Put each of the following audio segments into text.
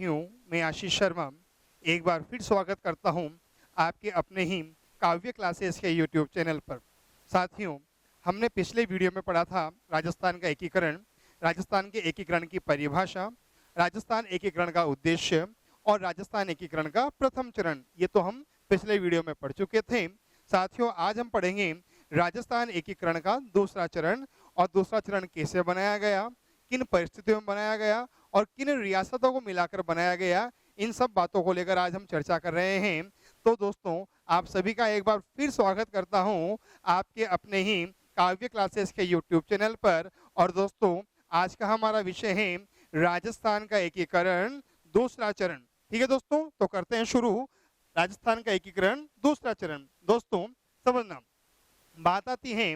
साथियों, मैं आशीष शर्मा एक बार फिर स्वागत करता हूं आपके अपने ही काव्य क्लासेस के यूट्यूब चैनल पर। साथियों, हमने पिछले वीडियो में पढ़ा था राजस्थान का एकीकरण, राजस्थान के एकीकरण की परिभाषा, राजस्थान एकीकरण का उद्देश्य और राजस्थान एकीकरण का प्रथम चरण। ये तो हम पिछले वीडियो में पढ़ चुके थे। साथियों, आज हम पढ़ेंगे राजस्थान एकीकरण का दूसरा चरण और दूसरा चरण कैसे बनाया गया, किन परिस्थितियों में बनाया गया और किन रियासतों को मिलाकर बनाया गया, इन सब बातों को लेकर आज हम चर्चा कर रहे हैं। तो दोस्तों, आप सभी का एक बार फिर स्वागत करता हूं आपके अपने ही काव्य क्लासेस के यूट्यूब चैनल पर। और दोस्तों, आज का हमारा विषय है राजस्थान का एकीकरण दूसरा चरण। ठीक है दोस्तों, तो करते हैं शुरू। राजस्थान का एकीकरण दूसरा चरण। दोस्तों, समझना, बात आती है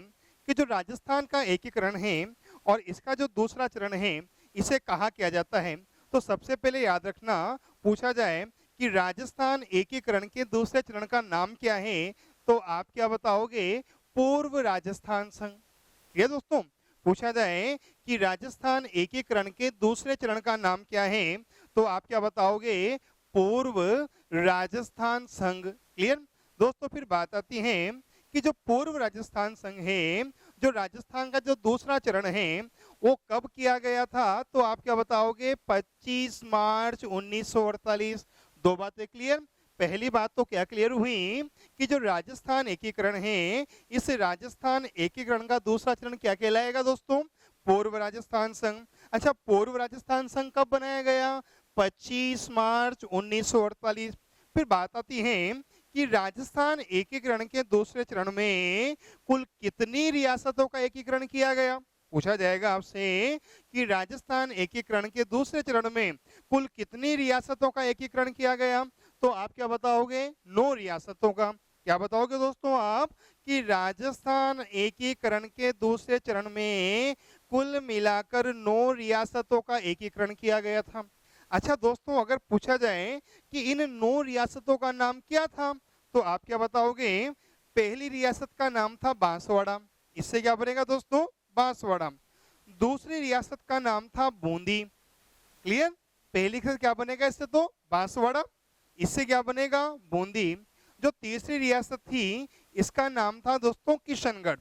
कि जो राजस्थान का एकीकरण है और इसका जो दूसरा चरण है, इसे कहा किया जाता है। तो सबसे पहले याद रखना, पूछा जाए कि राजस्थान एकीकरण के दूसरे चरण का नाम क्या है, तो आप क्या बताओगे? पूर्व राजस्थान संघ। ये दोस्तों, पूछा जाए कि राजस्थान एकीकरण के दूसरे चरण का नाम क्या है, तो आप क्या बताओगे? पूर्व राजस्थान संघ। क्लियर दोस्तों? फिर बात आती है कि जो पूर्व राजस्थान संघ है, जो राजस्थान का जो दूसरा चरण है, वो कब किया गया था, तो आप क्या बताओगे? 25 मार्च 1948। दो बातें क्लियर। पहली बात तो क्या क्लियर हुई कि जो राजस्थान एकीकरण है, इस राजस्थान एकीकरण का दूसरा चरण क्या कहलाएगा दोस्तों? पूर्व राजस्थान संघ। अच्छा, पूर्व राजस्थान संघ कब बनाया गया? 25 मार्च 1948। फिर बात आती है कि राजस्थान एकीकरण के दूसरे चरण में कुल कितनी रियासतों का एकीकरण किया गया? पूछा जाएगा आपसे कि राजस्थान एकीकरण के दूसरे चरण में कुल कितनी रियासतों का एकीकरण किया गया, तो आप क्या बताओगे? 9 रियासतों का। क्या बताओगे दोस्तों आप? कि राजस्थान एकीकरण के दूसरे चरण में कुल मिलाकर 9 रियासतों का एकीकरण किया गया था। अच्छा दोस्तों, अगर पूछा जाए कि इन 9 रियासतों का नाम क्या था, तो आप क्या बताओगे? पहली रियासत का नाम था बांसवाड़ा। इससे क्या बनेगा दोस्तों? बांसवाड़ा। दूसरी रियासत का नाम था बूंदी। क्लियर? पहली से क्या बनेगा इससे? तो बांसवाड़ा। इससे क्या बनेगा? बूंदी। जो तीसरी रियासत थी, इसका नाम था दोस्तों किशनगढ़।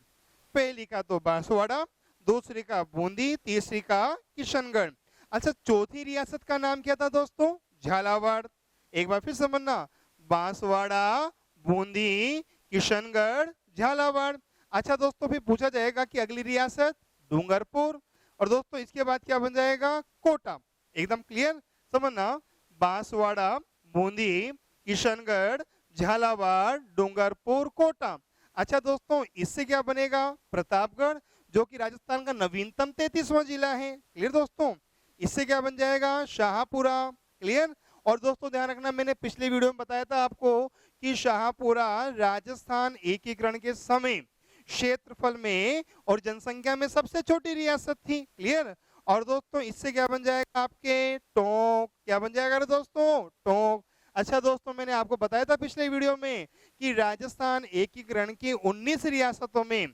पहली का तो बांसवाड़ा, दूसरी का बूंदी, तीसरी का किशनगढ़। अच्छा, चौथी रियासत का नाम क्या था दोस्तों? झालावाड़। एक बार फिर समझना, बांसवाड़ा, बूंदी, किशनगढ़, झालावाड़। अच्छा दोस्तों, फिर पूछा जाएगा कि अगली रियासत डूंगरपुर, और दोस्तों इसके बाद क्या बन जाएगा? कोटा। एकदम क्लियर समझना, बांसवाड़ा, बूंदी, किशनगढ़, झालावाड़, डूंगरपुर, कोटा। अच्छा दोस्तों, इससे क्या बनेगा? प्रतापगढ़, जो कि राजस्थान का नवीनतम 33वां जिला है। क्लियर दोस्तों? इससे क्या बन जाएगा? शाहपुरा। क्लियर? और दोस्तों ध्यान रखना, मैंने पिछले वीडियो में बताया था आपको कि शाहपुरा राजस्थान एकीकरण के समय क्षेत्रफल में और जनसंख्या में सबसे छोटी रियासत थी। क्लियर? और दोस्तों इससे क्या बन जाएगा? आपके टोंक। क्या बन जाएगा दोस्तों? टोंक। अच्छा दोस्तों, मैंने आपको बताया था पिछले वीडियो में कि राजस्थान एकीकरण की 19 रियासतों में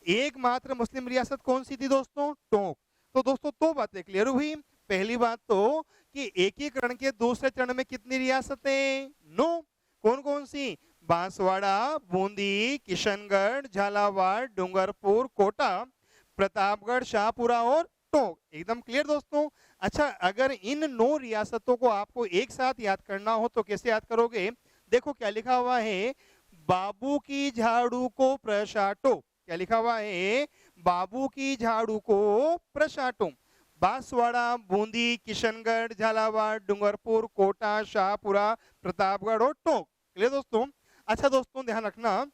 एकमात्र मुस्लिम रियासत कौन सी थी दोस्तों? टोंक। तो दोस्तों दो बातें क्लियर हुई। पहली बात तो कि एकीकरण के दूसरे चरण में कितनी रियासतें? 9। कौन कौन सी? बांसवाड़ा, बूंदी, किशनगढ़, झालावाड़, डूंगरपुर, कोटा, प्रतापगढ़, शाहपुरा और टोंक। एकदम क्लियर दोस्तों? अच्छा, अगर इन 9 रियासतों को आपको एक साथ याद करना हो तो कैसे याद करोगे? देखो क्या लिखा हुआ है, बाबू की झाड़ू को प्रशाटो। क्या लिखा हुआ है? बाबू की झाड़ू को प्रशाटो। बांसवाड़ा, बूंदी, किशनगढ़, झालावाड़, डूंगरपुर, कोटा, शाहपुरा, प्रतापगढ़ और टोंक। क्लियर दोस्तों? अच्छा दोस्तों, ध्यान रखना,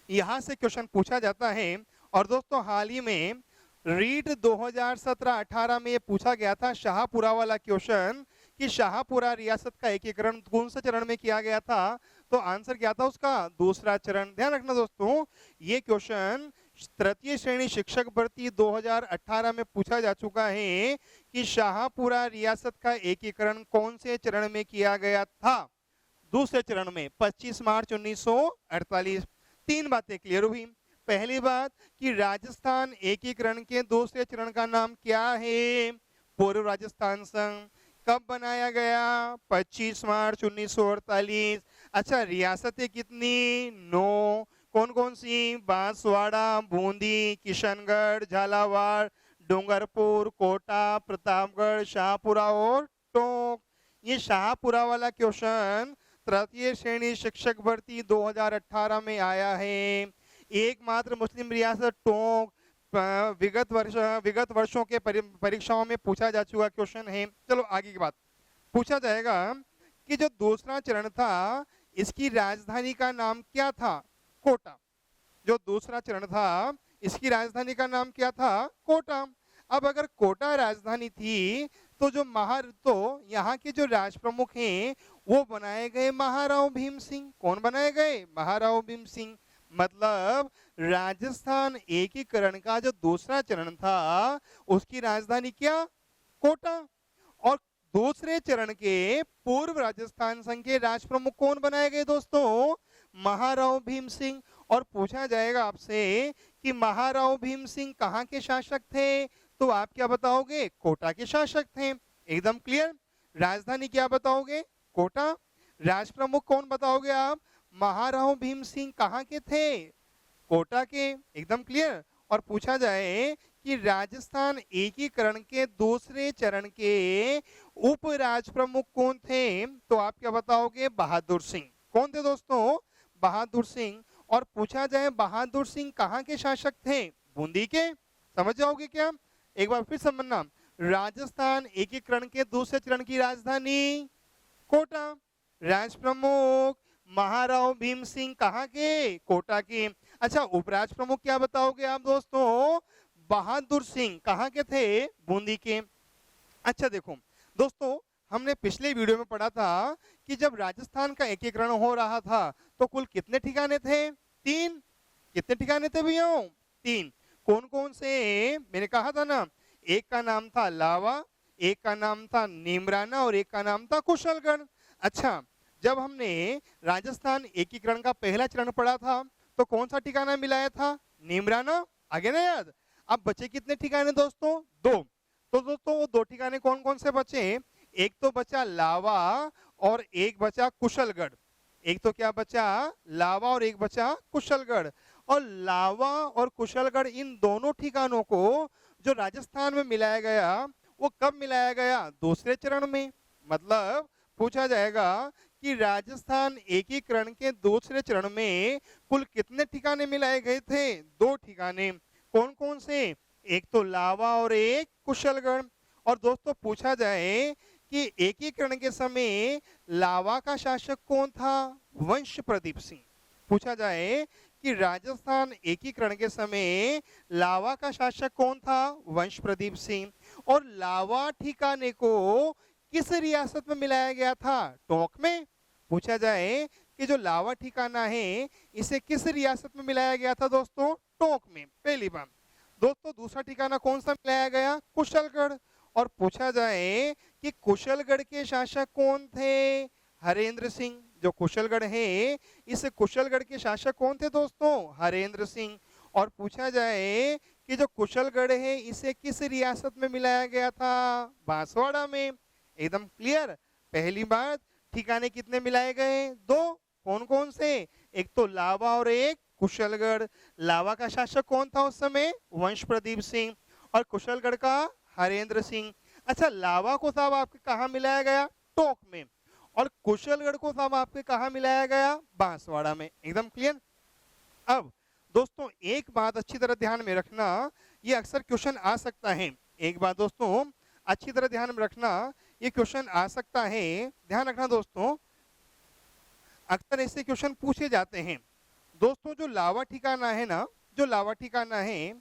यहां से क्वेश्चन पूछा जाता है। और दोस्तों हाल ही में रीट 2017-18 में ये पूछा गया था शाहपुरा वाला क्वेश्चन कि शाहपुरा रियासत का एकीकरण कौन से चरण में किया गया था, तो आंसर क्या था उसका? दूसरा चरण। ध्यान रखना दोस्तों, ये क्वेश्चन तृतीय श्रेणी शिक्षक भर्ती 2018 में पूछा जा चुका है कि शाहपुरा रियासत का एकीकरण कौन से चरण में किया गया था? दूसरे चरण में, 25 मार्च 1948। तीन बातें क्लियर हुई। पहली बात कि राजस्थान एकीकरण के दूसरे चरण का नाम क्या है? पूर्व राजस्थान संघ। कब बनाया गया? 25 मार्च 1948। अच्छा, रियासतें कितनी? 9। कौन कौन सी? बांसवाड़ा, बूंदी, किशनगढ़, झालावाड़, डूंगरपुर, कोटा, प्रतापगढ़, शाहपुरा और टोंक। ये शाहपुरा वाला क्वेश्चन तृतीय श्रेणी शिक्षक भर्ती 2018 में आया है। एकमात्र मुस्लिम रियासत टोंक विगत वर्षों के परीक्षाओं में पूछा जा चुका क्वेश्चन है। चलो आगे की बात पूछा जाएगा कि जो दूसरा चरण था इसकी राजधानी का नाम क्या था? कोटा। जो दूसरा चरण था इसकी राजधानी का नाम क्या था? कोटा। अब अगर कोटा राजधानी थी तो यहाँ के जो राज प्रमुख हैं वो बनाए गए महाराव भीम सिंह। कौन बनाए गए? महाराव भीम सिंह। मतलब राजस्थान एकीकरण का जो दूसरा चरण था उसकी राजधानी क्या? कोटा। और दूसरे चरण के पूर्व राजस्थान संघ के राज प्रमुख कौन बनाए गए दोस्तों? महाराव भीम सिंह। और पूछा जाएगा आपसे कि महाराव भीम सिंह कहाँ के शासक थे, तो आप क्या बताओगे? कोटा के शासक थे। एकदम क्लियर। राजधानी क्या बताओगे? कोटा। राज प्रमुख कौन बताओगे आप? महाराव भीम सिंह कहाँ के थे? कोटा के। एकदम क्लियर। और पूछा जाए कि राजस्थान एकीकरण के दूसरे चरण के उप राज प्रमुख कौन थे, तो आप क्या बताओगे? बहादुर सिंह। कौन थे दोस्तों? बहादुर सिंह। और पूछा जाए बहादुर सिंह कहाँ के शासक थे? बूंदी के। समझ जाओगे क्या? एक बार फिर समझना, राजस्थान एकीकरण के दूसरे चरण की राजधानी कोटा। राज प्रमुख महाराव भीम सिंह कहाँ के? कोटा के। अच्छा, उपराज प्रमुख क्या बताओगे आप दोस्तों? बहादुर सिंह कहाँ के थे? बूंदी के। अच्छा देखो दोस्तों, हमने पिछले वीडियो में पढ़ा था कि जब राजस्थान का एकीकरण हो रहा था तो कुल कितने ठिकाने थे? 3। कितने ठिकाने थे भैया? 3। कौन कौन से? मैंने कहा था ना, एक का नाम था लावा, एक का नाम था नीमराना और एक का नाम था कुशलगढ़। अच्छा, जब हमने राजस्थान एकीकरण का पहला चरण पढ़ा था तो कौन सा ठिकाना मिलाया था? नीमराना। आगे ना याद? अब बचे कितने ठिकाने दोस्तों? 2। तो दोस्तों वो 2 ठिकाने कौन कौन से बचे? एक तो बचा लावा और एक बचा कुशलगढ़। एक तो क्या बचा? लावा और एक बचा कुशलगढ़। और लावा और कुशलगढ़ इन दोनों ठिकानों को जो राजस्थान में मिलाया गया वो कब मिलाया गया? दूसरे चरण में। मतलब पूछा जाएगा कि राजस्थान एकीकरण के दूसरे चरण में कुल कितने ठिकाने मिलाए गए थे? 2 ठिकाने। कौन कौन से? एक तो लावा और एक कुशलगढ़। और दोस्तों पूछा जाए कि एकीकरण के समय लावा का शासक कौन था? वंश प्रदीप सिंह। पूछा जाए कि राजस्थान एकीकरण के समय लावा का शासक कौन था? वंश प्रदीप सिंह। और लावा ठिकाने को किस रियासत में मिलाया गया था? टोंक में। पूछा जाए कि जो लावा ठिकाना है इसे किस रियासत में मिलाया गया था दोस्तों? टोंक में। पहली बात। दोस्तों दूसरा ठिकाना कौन सा मिलाया गया? कुशलगढ़। और पूछा जाए कि कुशलगढ़ के शासक कौन थे? हरेंद्र सिंह। जो कुशलगढ़ है इस कुशलगढ़ के शासक कौन थे दोस्तों? हरेंद्र सिंह। और पूछा जाए कि जो कुशलगढ़ है इसे किस रियासत में मिलाया गया था? बांसवाड़ा में। एकदम क्लियर। पहली बात, ठिकाने कितने मिलाए गए? 2। कौन कौन से? एक तो लावा और एक कुशलगढ़। लावा का शासक कौन था उस समय? वंश प्रदीप सिंह। और कुशलगढ़ का हरेंद्र सिंह। अच्छा, लावा को साहब आपके कहाँ मिलाया गया? टोंक में। और कुशलगढ़ को साहब आपके कहाँ मिलाया गया? बांसवाड़ा में। एकदम क्लियर। अब दोस्तों एक बात अच्छी तरह ध्यान में रखना, ये अक्सर क्वेश्चन आ सकता है। एक बात दोस्तों अच्छी तरह ध्यान में रखना, ये क्वेश्चन आ सकता है। ध्यान रखना दोस्तों, अक्सर ऐसे क्वेश्चन पूछे जाते हैं। दोस्तों जो लावा ठिकाना है ना, जो लावा ठिकाना है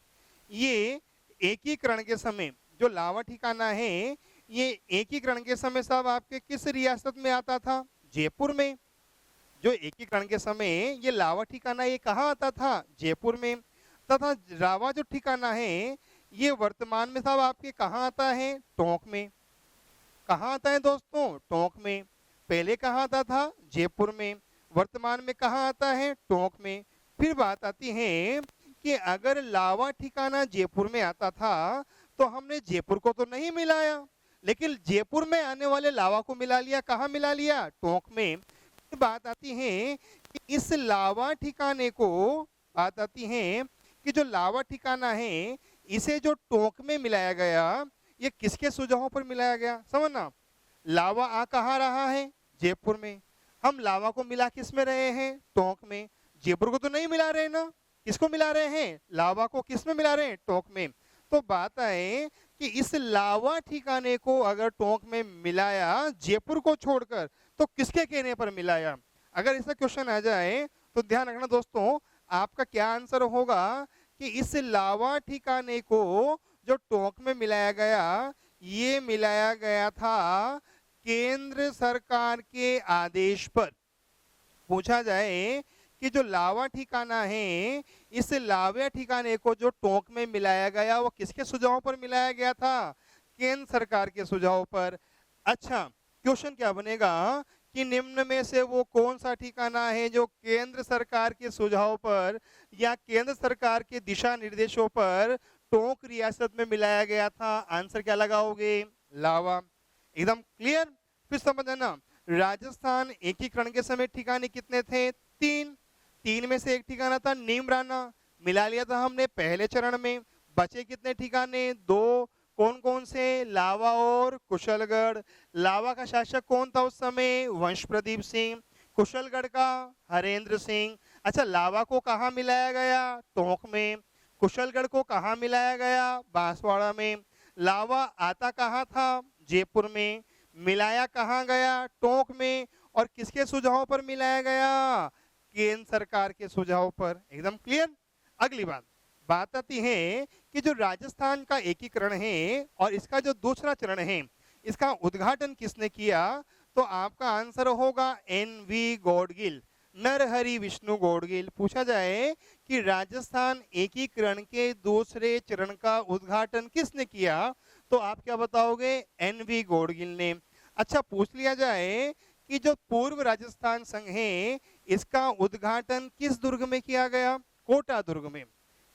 ये एकीकरण के समय, जो लावा ठिकाना है ये एकीकरण के समय साहब आपके किस रियासत में आता था? जयपुर में। जो एकीकरण के समय ये लावा ठिकाना ये कहाँ आता था? जयपुर में। तथा रावा जो ठिकाना है ये वर्तमान में साहब आपके कहाँ आता है? टोंक में। कहाँ आता है दोस्तों? टोंक में। पहले कहाँ आता था? जयपुर में। वर्तमान में कहाँ आता है? टोंक में। फिर बात आती है कि अगर लावा ठिकाना जयपुर में आता था तो हमने जयपुर को तो नहीं मिलाया, लेकिन जयपुर में आने वाले लावा को मिला लिया, कहाँ मिला लिया? टोंक में। बात आती है कि इस लावा ठिकाने को, बात आती है कि जो लावा ठिकाना है इसे जो टोंक में मिलाया गया, ये किसके सुझाव पर मिलाया गया? समझना, लावा आ कहाँ रहा है? जयपुर में। हम लावा को मिला किस में रहे हैं? टोंक में। जयपुर को तो नहीं मिला रहे ना, किसको मिला रहे हैं? लावा को। किस में मिला रहे हैं? टोंक में। तो बात आए कि इस लावा ठिकाने को अगर टोंक में मिलाया जयपुर को छोड़कर, तो किसके कहने पर मिलाया? अगर ऐसा क्वेश्चन आ जाए तो ध्यान रखना दोस्तों, आपका क्या आंसर होगा कि इस लावा ठिकाने को जो टोंक में मिलाया गया, ये मिलाया गया था केंद्र सरकार के आदेश पर। पूछा जाए कि जो लावा ठिकाना है, इस लावा ठिकाने को जो टोंक में मिलाया गया वो किसके सुझाव पर मिलाया गया था? केंद्र सरकार के सुझाव पर। अच्छा, क्वेश्चन क्या बनेगा कि निम्न में से वो कौन सा ठिकाना है जो केंद्र सरकार के सुझाव पर या केंद्र सरकार के दिशा निर्देशों पर टोंक रियासत में मिलाया गया था? आंसर क्या लगाओगे? लावा। एकदम क्लियर। फिर समझना, राजस्थान एकीकरण के समय ठिकाने कितने थे? 3। 3 में से एक ठिकाना था नीमराना, मिला लिया था हमने पहले चरण में। बचे कितने ठिकाने? 2। कौन कौन से? लावा और कुशलगढ़। लावा का शासक कौन था उस समय? वंश प्रदीप सिंह। कुशलगढ़ का हरेंद्र सिंह। अच्छा, लावा को कहाँ मिलाया गया? टोंक में। कुशलगढ़ को कहाँ मिलाया गया? बांसवाड़ा में। लावा आता कहाँ था? जयपुर में। मिलाया कहाँ गया? टोंक में। और किसके सुझाव पर मिलाया गया? केंद्र सरकार के सुझाव पर। एकदम क्लियर। अगली बात आती है कि जो राजस्थान का एकीकरण है और इसका जो दूसरा चरण है, इसका उद्घाटन किसने किया? तो आपका आंसर होगा NV गौडगिल, नरहरि विष्णु गौडगिल। पूछा जाए कि राजस्थान एकीकरण के दूसरे चरण का उद्घाटन किसने किया, तो आप क्या बताओगे? NV गौडगिल ने। अच्छा, पूछ लिया जाए कि जो पूर्व राजस्थान संघ है इसका उद्घाटन किस दुर्ग में किया गया? कोटा दुर्ग में।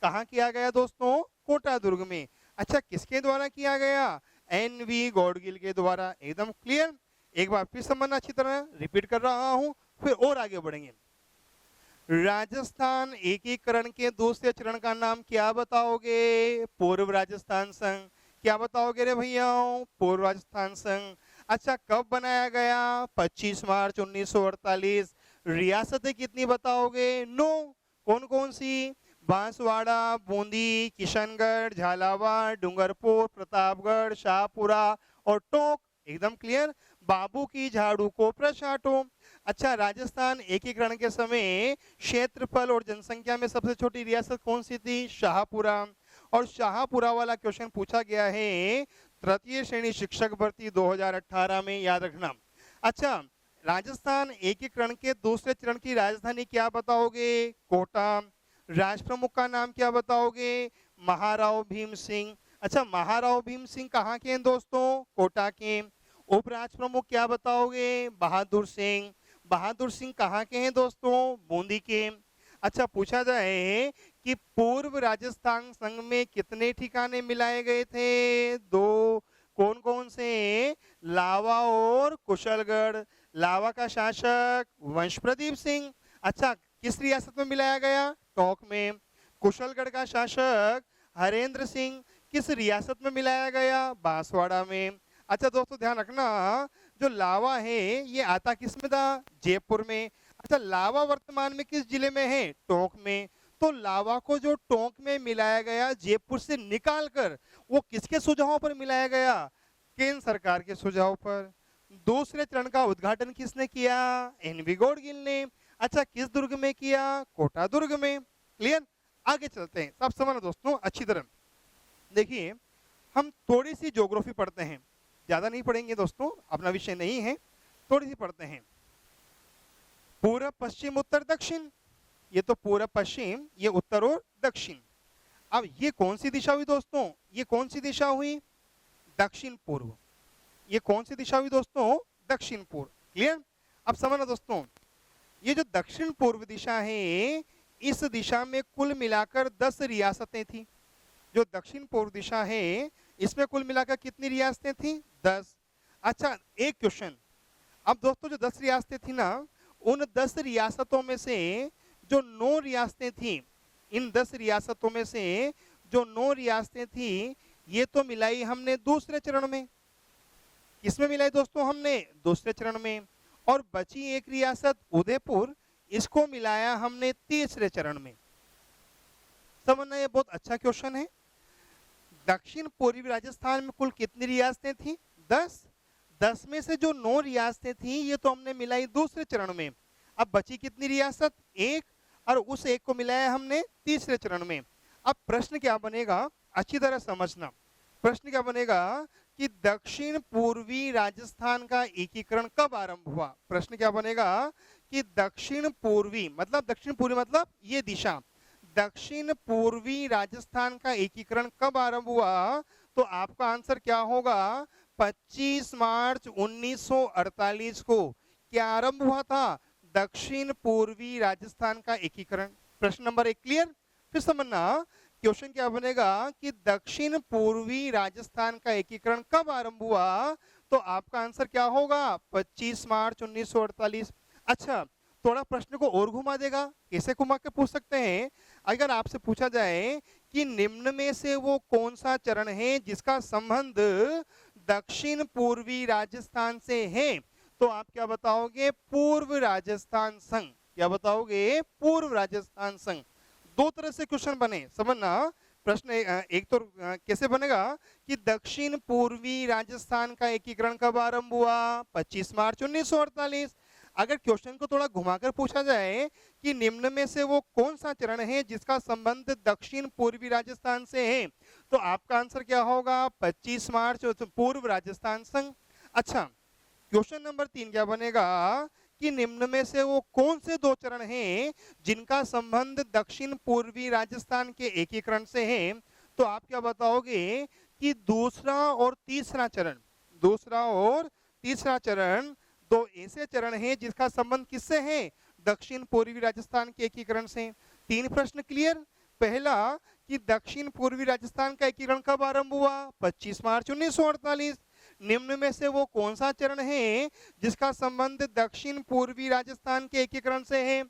कहाँ किया गया दोस्तों? कोटा दुर्ग में। अच्छा, किसके द्वारा किया गया? NV गौडगिल के द्वारा। एकदम क्लियर। एक बार फिर समझना, अच्छी तरह रिपीट कर रहा हूं, फिर और आगे बढ़ेंगे। राजस्थान एकीकरण के दूसरे चरण का नाम क्या बताओगे? पूर्व राजस्थान संघ। क्या बताओगे रे भैया? पूर्व राजस्थान संघ। अच्छा, कब बनाया गया? 25 मार्च 1948। रियासतें कितनी बताओगे? 9। कौन कौन सी? बांसवाड़ा, बूंदी, किशनगढ़, झालावाड़, डूंगरपुर, प्रतापगढ़, शाहपुरा और टोंक। एकदम क्लियर। बाबू की झाड़ू को प्रचाटो। अच्छा, राजस्थान एकीकरण के समय क्षेत्रफल और जनसंख्या में सबसे छोटी रियासत कौन सी थी? शाहपुरा। और शाहपुरा वाला क्वेश्चन पूछा गया है तृतीय श्रेणी शिक्षक भर्ती 2018 में, याद रखना। अच्छा, राजस्थान एकीकरण के दूसरे चरण की राजधानी क्या बताओगे? कोटा। राष्ट्र प्रमुख का नाम क्या बताओगे? महाराव भीम सिंह। अच्छा, महाराव भीम सिंह कहाँ के हैं दोस्तों? कोटा के। उपराष्ट्र प्रमुख क्या बताओगे? बहादुर सिंह। बहादुर सिंह कहाँ के हैं दोस्तों? बूंदी के। अच्छा, पूछा जाए कि पूर्व राजस्थान संघ में कितने ठिकाने मिलाए गए थे? 2। कौन कौन से? लावा और कुशलगढ़। लावा का शासक वंश प्रदीप सिंह। अच्छा, किस रियासत में मिलाया गया? टोंक में। कुशलगढ़ का शासक हरेंद्र सिंह। किस रियासत में मिलाया गया? बांसवाड़ा में। अच्छा दोस्तों, ध्यान रखना, जो लावा है ये आता किस में था? जयपुर में। अच्छा, लावा वर्तमान में किस जिले में है? टोंक में। तो लावा को जो टोंक में मिलाया गया जयपुर से निकालकर, वो किसके सुझाव पर मिलाया गया? केंद्र सरकार के सुझाव पर। दूसरे चरण का उद्घाटन किसने किया? NV गौडगिल ने। अच्छा, किस दुर्ग में किया? कोटा दुर्ग में। क्लियर। आगे चलते हैं, सब समझना दोस्तों अच्छी तरह। देखिए, हम थोड़ी सी ज्योग्राफी पढ़ते हैं, ज्यादा नहीं पढ़ेंगे दोस्तों, अपना विषय नहीं है, थोड़ी सी पढ़ते हैं। पूर्व, पश्चिम, उत्तर, दक्षिण। ये तो पूर्व पश्चिम, ये उत्तर और दक्षिण। अब ये कौन सी दिशा हुई दोस्तों? ये कौन सी दिशा हुई? दक्षिण पूर्व। ये कौन सी दिशा हुई दोस्तों? दक्षिण पूर्व। क्लियर। अब समझना दोस्तों, ये जो दक्षिण पूर्व दिशा है, इस दिशा में कुल मिलाकर 10 रियासतें थी। जो दक्षिण पूर्व दिशा है, इसमें कुल मिलाकर कितनी रियासतें थी? 10। अच्छा, एक क्वेश्चन, अब दोस्तों जो 10 रियासतें थी ना, उन 10 रियासतों में से जो 9 रियासतें थी, इन 10 रियासतों में से जो 9 रियासतें थी, ये तो मिलाई हमने दूसरे चरण में। किसमें मिलाई दोस्तों? हमने दूसरे चरण में। और बची एक रियासत उदयपुर, इसको मिलाया हमने तीसरे चरण में। समझना, ये बहुत अच्छा क्वेश्चन है। दक्षिण पूर्वी राजस्थान में कुल कितनी रियासतें थी? 10। 10 में से जो 9 रियासतें थी, ये तो हमने मिलाई दूसरे चरण में। अब बची कितनी रियासत? एक, और उस एक को मिलाया हमने तीसरे चरण में। अब प्रश्न क्या बनेगा, अच्छी तरह समझना। प्रश्न क्या बनेगा कि दक्षिण पूर्वी राजस्थान का एकीकरण कब आरंभ हुआ? प्रश्न क्या बनेगा कि दक्षिण पूर्वी मतलब ये दिशा, दक्षिण पूर्वी राजस्थान का एकीकरण कब आरंभ हुआ? तो आपका आंसर क्या होगा? 25 मार्च 1948 को क्या आरंभ हुआ था? दक्षिण पूर्वी राजस्थान का एकीकरण। प्रश्न नंबर 1 क्लियर? फिर समझना, क्वेश्चन क्या बनेगा कि दक्षिण पूर्वी राजस्थान का एकीकरण कब आरंभ हुआ? तो आपका आंसर क्या होगा? 25 मार्च 1948। अच्छा, थोड़ा प्रश्न को और घुमा देगा। कैसे घुमा के पूछ सकते हैं? अगर आपसे पूछा जाए कि निम्न में से वो कौन सा चरण है जिसका संबंध दक्षिण पूर्वी राजस्थान से है, तो आप क्या बताओगे? पूर्व राजस्थान संघ। क्या बताओगे? पूर्व राजस्थान संघ। दो तरह से क्वेश्चन बने, समझना। प्रश्न एक तो कैसे बनेगा कि दक्षिण पूर्वी राजस्थान का एकीकरण कब आरंभ हुआ? 25 मार्च 1948। अगर क्वेश्चन को थोड़ा घुमाकर पूछा जाए कि निम्न में से वो कौन सा चरण है जिसका संबंध दक्षिण पूर्वी राजस्थान से है, तो आपका आंसर क्या होगा? 25 मार्च पूर्व राजस्थान संघ। अच्छा, क्वेश्चन नंबर 3 क्या बनेगा कि निम्न में से वो कौन से दो चरण हैं जिनका संबंध दक्षिण पूर्वी राजस्थान के एकीकरण से है, तो आप क्या बताओगे कि दूसरा और तीसरा चरण। दूसरा और तीसरा चरण दो ऐसे चरण हैं जिसका संबंध किससे है? दक्षिण पूर्वी राजस्थान के एकीकरण से। 3 प्रश्न क्लियर? पहला कि दक्षिण पूर्वी राजस्थान का एकीकरण कब आरंभ हुआ? 25 मार्च 1948। निम्न में से वो कौन सा चरण है जिसका संबंध दक्षिण पूर्वी राजस्थान के एकीकरण से है?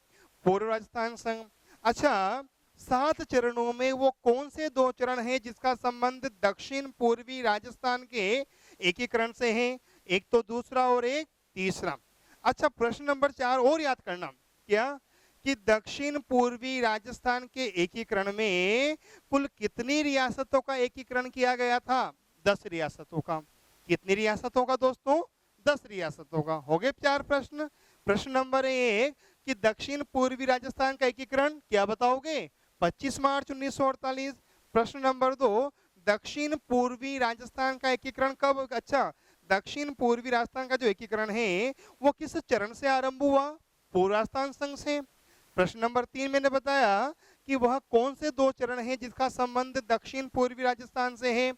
पूर्व राजस्थान संघ। अच्छा, 7 चरणों में वो कौन से दो चरण हैं जिसका संबंध दक्षिण पूर्वी राजस्थान के एकीकरण से है? एक तो दूसरा और एक तीसरा। अच्छा, प्रश्न नंबर 4 और याद करना, क्या कि दक्षिण पूर्वी राजस्थान के एकीकरण में कुल कितनी रियासतों का एकीकरण किया गया था? 10 रियासतों का। कितनी रियासतों का दोस्तों? 10 रियासतों का। हो गए 4 प्रश्न। प्रश्न नंबर 1 कि दक्षिण पूर्वी राजस्थान का एकीकरण क्या बताओगे? 25 मार्च 1948। प्रश्न नंबर 2 दक्षिण पूर्वी राजस्थान का एकीकरण कब? अच्छा, दक्षिण पूर्वी राजस्थान का जो एकीकरण है वो किस चरण से आरंभ हुआ? पूर्व राजस्थान संघ से। प्रश्न नंबर 3 मैंने बताया कि वह कौन से दो चरण हैं जिसका संबंध दक्षिण पूर्वी राजस्थान से है?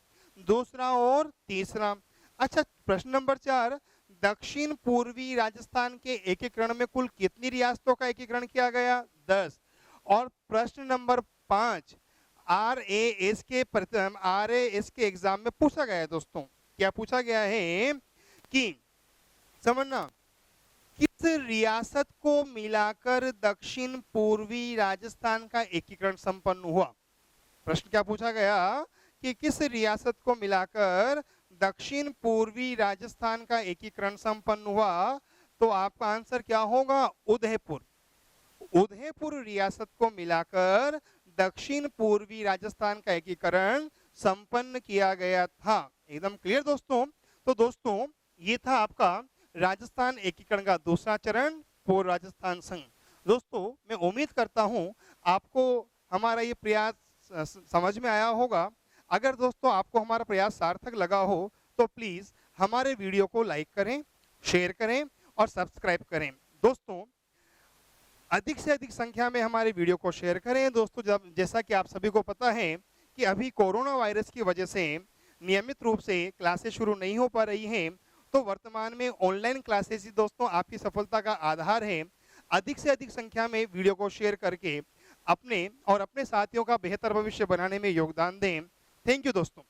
दूसरा और तीसरा। अच्छा, प्रश्न नंबर 4 दक्षिण पूर्वी राजस्थान के एकीकरण में कुल कितनी रियासतों का एकीकरण किया गया? 10। और प्रश्न नंबर 5 RAS के एग्जाम में पूछा गया है दोस्तों। क्या पूछा गया है कि समझना, किस रियासत को मिलाकर दक्षिण पूर्वी राजस्थान का एकीकरण संपन्न हुआ? प्रश्न क्या पूछा गया कि किस रियासत को मिलाकर दक्षिण पूर्वी राजस्थान का एकीकरण संपन्न हुआ? तो आपका आंसर क्या होगा? उदयपुर। उदयपुर रियासत को मिलाकर दक्षिण पूर्वी राजस्थान का एकीकरण संपन्न किया गया था। एकदम क्लियर दोस्तों? तो दोस्तों, ये था आपका राजस्थान एकीकरण का दूसरा चरण, पूर्व राजस्थान संघ। दोस्तों, मैं उम्मीद करता हूं आपको हमारा ये प्रयास समझ में आया होगा। अगर दोस्तों आपको हमारा प्रयास सार्थक लगा हो तो प्लीज हमारे वीडियो को लाइक करें, शेयर करें और सब्सक्राइब करें। दोस्तों, अधिक से अधिक संख्या में हमारे वीडियो को शेयर करें। दोस्तों, जैसा कि आप सभी को पता है कि अभी कोरोना वायरस की वजह से नियमित रूप से क्लासेस शुरू नहीं हो पा रही हैं, तो वर्तमान में ऑनलाइन क्लासेस ही दोस्तों आपकी सफलता का आधार है। अधिक से अधिक संख्या में वीडियो को शेयर करके अपने और अपने साथियों का बेहतर भविष्य बनाने में योगदान दें। थैंक यू दोस्तों।